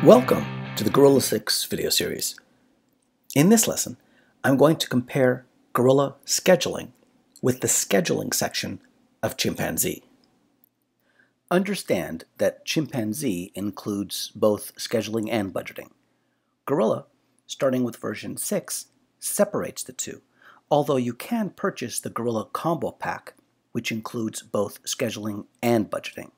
Welcome to the Gorilla 6 video series. In this lesson, I'm going to compare gorilla scheduling with the scheduling section of Chimpanzee. Understand that Chimpanzee includes both scheduling and budgeting. Gorilla, starting with version 6, separates the two, although you can purchase the Gorilla Combo Pack, which includes both scheduling and budgeting.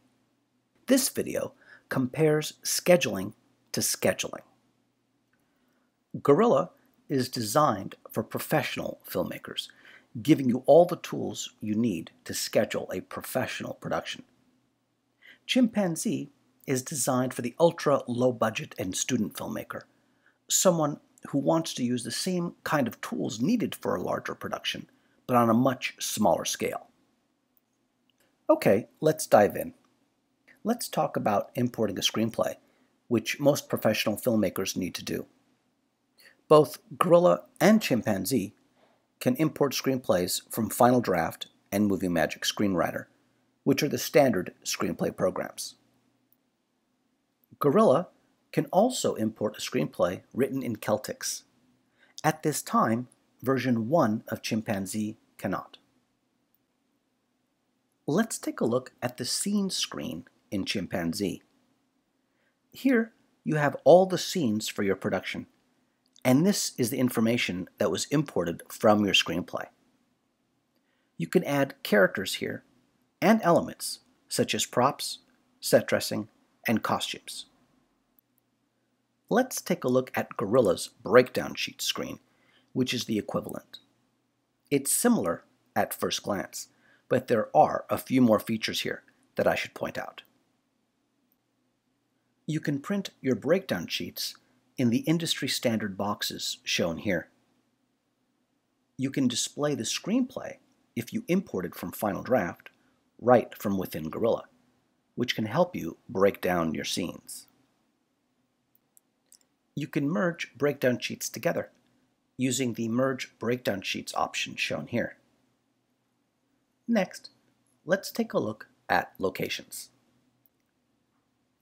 This video compares scheduling to scheduling. Gorilla is designed for professional filmmakers, giving you all the tools you need to schedule a professional production. Chimpanzee is designed for the ultra-low budget and student filmmaker, someone who wants to use the same kind of tools needed for a larger production, but on a much smaller scale. Okay, let's dive in. Let's talk about importing a screenplay, which most professional filmmakers need to do. Both Gorilla and Chimpanzee can import screenplays from Final Draft and Movie Magic Screenwriter, which are the standard screenplay programs. Gorilla can also import a screenplay written in Celtics. At this time, version 1 of Chimpanzee cannot. Let's take a look at the scenes screen in Chimpanzee. Here, you have all the scenes for your production, and this is the information that was imported from your screenplay. You can add characters here and elements such as props, set dressing, and costumes. Let's take a look at Gorilla's breakdown sheet screen, which is the equivalent. It's similar at first glance, but there are a few more features here that I should point out. You can print your breakdown sheets in the industry standard boxes shown here. You can display the screenplay if you imported from Final Draft right from within Gorilla, which can help you break down your scenes. You can merge breakdown sheets together using the Merge Breakdown Sheets option shown here. Next, let's take a look at locations.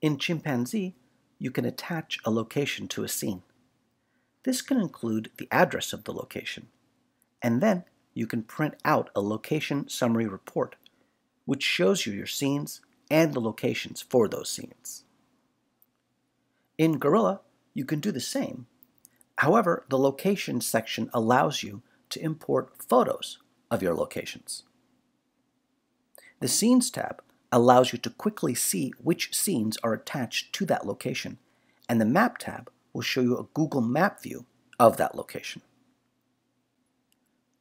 In Chimpanzee, you can attach a location to a scene. This can include the address of the location, and then you can print out a location summary report, which shows you your scenes and the locations for those scenes. In Gorilla, you can do the same. However, the locations section allows you to import photos of your locations. The Scenes tab allows you to quickly see which scenes are attached to that location, and the Map tab will show you a Google Map view of that location.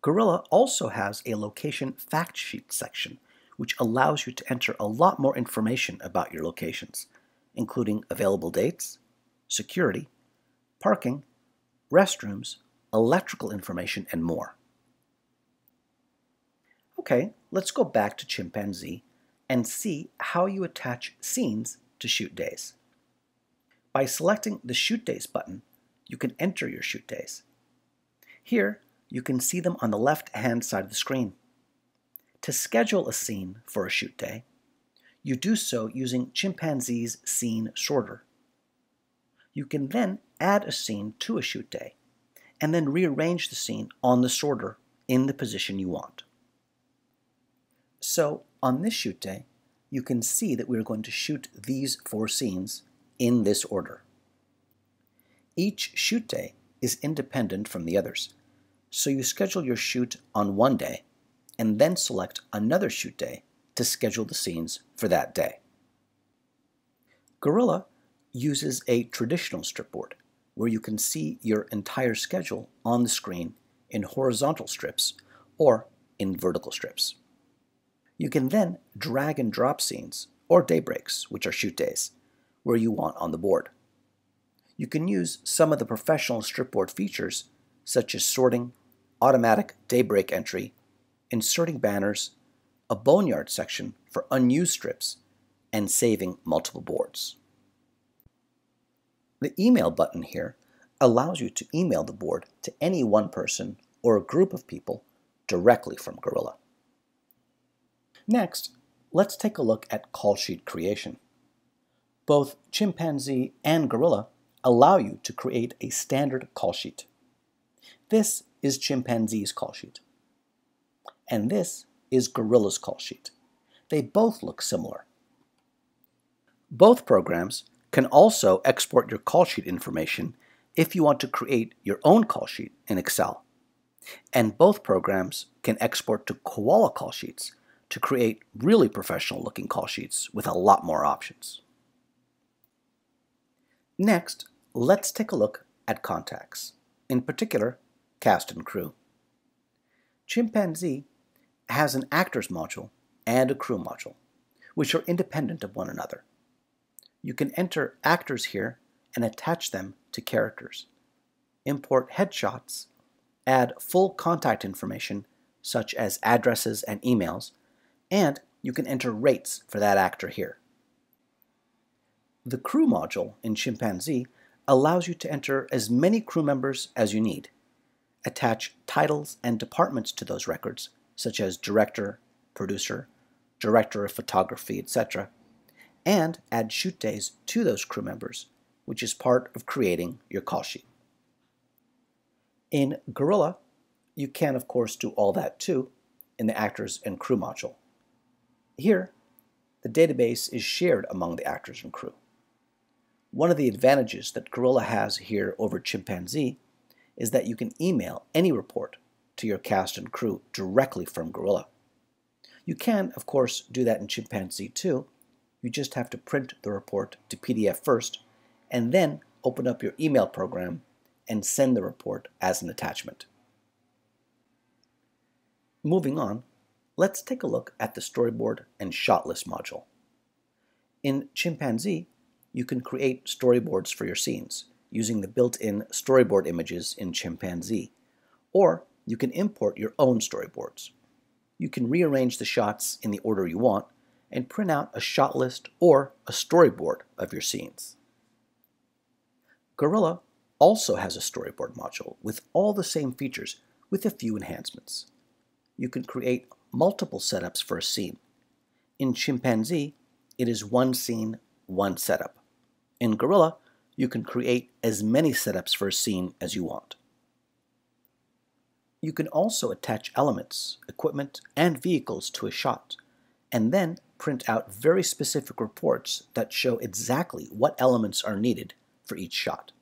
Gorilla also has a location fact sheet section, which allows you to enter a lot more information about your locations, including available dates, security, parking, restrooms, electrical information, and more. Okay, let's go back to Chimpanzee and see how you attach scenes to shoot days. By selecting the Shoot Days button, you can enter your shoot days. Here, you can see them on the left-hand side of the screen. To schedule a scene for a shoot day, you do so using Chimpanzee's Scene Sorter. You can then add a scene to a shoot day, and then rearrange the scene on the sorter in the position you want. So, on this shoot day, you can see that we're going to shoot these 4 scenes in this order. Each shoot day is independent from the others, so you schedule your shoot on one day and then select another shoot day to schedule the scenes for that day. Gorilla uses a traditional stripboard where you can see your entire schedule on the screen in horizontal strips or in vertical strips. You can then drag and drop scenes, or day breaks, which are shoot days, where you want on the board. You can use some of the professional stripboard features, such as sorting, automatic day break entry, inserting banners, a boneyard section for unused strips, and saving multiple boards. The email button here allows you to email the board to any one person or a group of people directly from Gorilla. Next, let's take a look at call sheet creation. Both Chimpanzee and Gorilla allow you to create a standard call sheet. This is Chimpanzee's call sheet. And this is Gorilla's call sheet. They both look similar. Both programs can also export your call sheet information if you want to create your own call sheet in Excel. And both programs can export to Koala call sheets to create really professional looking call sheets with a lot more options. Next, let's take a look at contacts, in particular, cast and crew. Chimpanzee has an actors module and a crew module, which are independent of one another. You can enter actors here and attach them to characters, import headshots, add full contact information such as addresses and emails, and you can enter rates for that actor here. The crew module in Chimpanzee allows you to enter as many crew members as you need, attach titles and departments to those records, such as director, producer, director of photography, etc., and add shoot days to those crew members, which is part of creating your call sheet. In Gorilla, you can of course do all that too in the actors and crew module. Here, the database is shared among the actors and crew. One of the advantages that Gorilla has here over Chimpanzee is that you can email any report to your cast and crew directly from Gorilla. You can, of course, do that in Chimpanzee too. You just have to print the report to PDF first, and then open up your email program and send the report as an attachment. Moving on, let's take a look at the Storyboard and Shot List module. In Chimpanzee, you can create storyboards for your scenes using the built-in storyboard images in Chimpanzee, or you can import your own storyboards. You can rearrange the shots in the order you want and print out a shot list or a storyboard of your scenes. Gorilla also has a storyboard module with all the same features with a few enhancements. You can create multiple setups for a scene. In Chimpanzee, it is one scene, one setup. In Gorilla, you can create as many setups for a scene as you want. You can also attach elements, equipment, and vehicles to a shot, and then print out very specific reports that show exactly what elements are needed for each shot.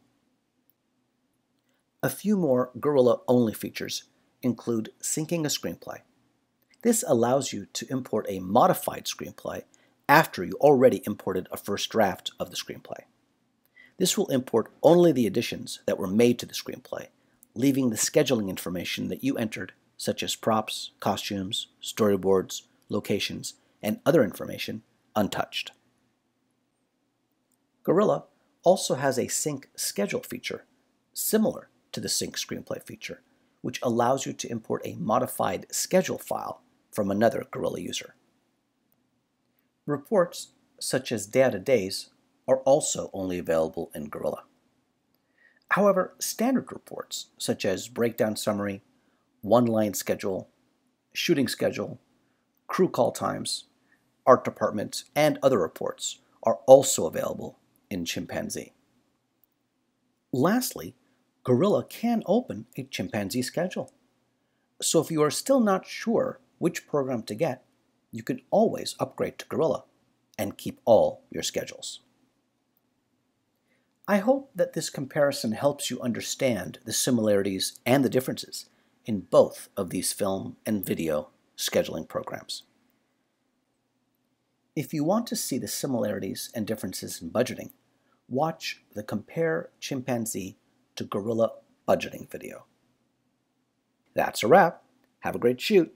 A few more Gorilla-only features include syncing a screenplay. This allows you to import a modified screenplay after you already imported a first draft of the screenplay. This will import only the additions that were made to the screenplay, leaving the scheduling information that you entered, such as props, costumes, storyboards, locations, and other information, untouched. Gorilla also has a sync schedule feature, similar to the sync screenplay feature, which allows you to import a modified schedule file from another Gorilla user. Reports, such as data days, are also only available in Gorilla. However, standard reports, such as breakdown summary, one-line schedule, shooting schedule, crew call times, art department, and other reports are also available in Chimpanzee. Lastly, Gorilla can open a Chimpanzee schedule. So if you are still not sure which program to get, you can always upgrade to Gorilla and keep all your schedules. I hope that this comparison helps you understand the similarities and the differences in both of these film and video scheduling programs. If you want to see the similarities and differences in budgeting, watch the Compare Chimpanzee to Gorilla budgeting video. That's a wrap. Have a great shoot.